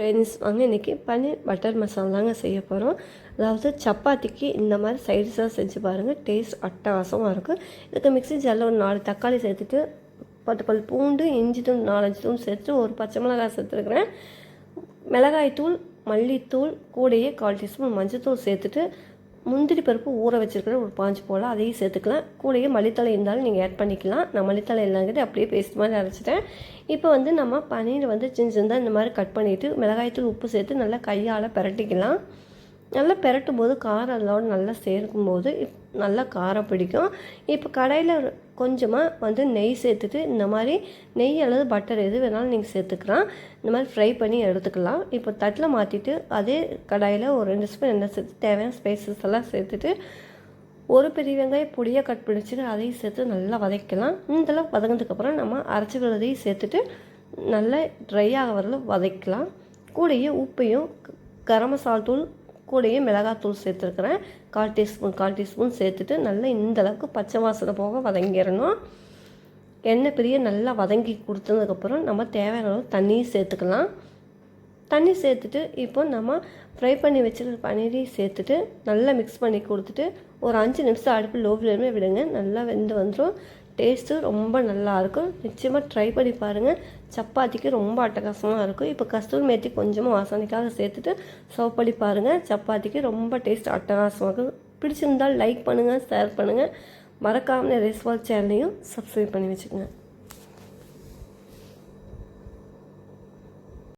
Friends வாங்க இன்றைக்கி பன்னீர் butter masala தாங்க செய்ய போகிறோம். அதாவது சப்பாத்திக்கு இந்த மாதிரி சைட்ஸாக செஞ்சு பாருங்கள், டேஸ்ட் அட்டகாசமாக இருக்கும். இதுக்கு மிக்ஸி ஜாரில் ஒரு 4 தக்காளி சேர்த்துட்டு 10 பல் பூண்டு, இஞ்சி தூள் 4-5 தூள் சேர்த்து ஒரு பச்சை மிளகாய் சேர்த்துருக்குறேன். மிளகாய்த்தூள், மல்லித்தூள், கூடையே 1/4 டீஸ்பூன் மஞ்சத்தூள் சேர்த்துட்டு முந்திரி பருப்பு ஊற வச்சுருக்கிறேன் ஒரு 5 போல், அதையும் சேர்த்துக்கலாம். கூடயே மல்லித்தலை இருந்தாலும் நீங்கள் ஆட் பண்ணிக்கலாம். நான் மல்லித்தலை இல்லைங்கிட்டு அப்படியே பேஸ்ட் மாதிரி அரைச்சிட்டேன். இப்போ நம்ம பன்னீர் சின்ன சின்னதாக இந்த மாதிரி கட் பண்ணிவிட்டு மிளகாய்த்தூள் உப்பு சேர்த்து நல்லா கையால் பிரட்டிக்கலாம். நல்லா பிரட்டும் போது காரம் அதோடு நல்லா சேர்க்கும்போது நல்லா காரம் பிடிக்கும். இப்போ கடாயில் கொஞ்சமாக நெய் சேர்த்துட்டு இந்த மாதிரி நெய் அல்லது பட்டர் எது வேணாலும் நீங்கள் சேர்த்துக்கலாம். இந்த மாதிரி ஃப்ரை பண்ணி எடுத்துக்கலாம். இப்போ தட்டில் மாற்றிட்டு அதே கடாயில் ஒரு 2 ஸ்பூன் எண்ணெய் சேர்த்து தேவையான ஸ்பைசஸ் எல்லாம் சேர்த்துட்டு ஒரு பெரிய வெங்காயம் பொடியாக கட் பண்ணிச்சுட்டு அதையும் சேர்த்து நல்லா வதக்கலாம். இதெல்லாம் வதங்கினதுக்கப்புறம் நம்ம அரைச்சிக்கிறதையும் சேர்த்துட்டு நல்லா ட்ரை ஆக வரல வதக்கலாம். கூடயே உப்பையும் கரம் மசாலா தூள் கூடயே மிளகாத்தூள் சேர்த்துருக்குறேன் 1/4 டீஸ்பூன் சேர்த்துட்டு நல்லா இந்தளவுக்கு பச்சை வாசனை போக வதங்கிடணும். எண்ணெய் பிரிய நல்லா வதங்கி கொடுத்ததுக்கப்புறம் நம்ம தேவையான அளவு தண்ணியும் சேர்த்துக்கலாம். தண்ணி சேர்த்துட்டு இப்போ நம்ம ஃப்ரை பண்ணி வச்சுருக்க பன்னீரையும் சேர்த்துட்டு நல்லா மிக்ஸ் பண்ணி கொடுத்துட்டு ஒரு 5 நிமிஷம் அடுப்பு லோ ஃப்ளேமில் விடுங்க. நல்லா வெந்து வந்துடும். டேஸ்ட்டு ரொம்ப நல்லாயிருக்கும். நிச்சயமாக ட்ரை பண்ணி பாருங்கள். சப்பாத்திக்கு ரொம்ப அட்டகாசமாக இருக்கும். இப்போ கஸ்தூரி மேத்தி கொஞ்சமாக வாசனைக்காக சேர்த்துட்டு சர்வ் பண்ணி பாருங்கள். சப்பாத்திக்கு ரொம்ப டேஸ்ட் அட்டகாசமாக இருக்கும். பிடிச்சிருந்தால் லைக் பண்ணுங்கள், ஷேர் பண்ணுங்கள். மறக்காமல் ரெசிபி சேனலையும் சப்ஸ்கிரைப் பண்ணி வச்சுக்கோங்க.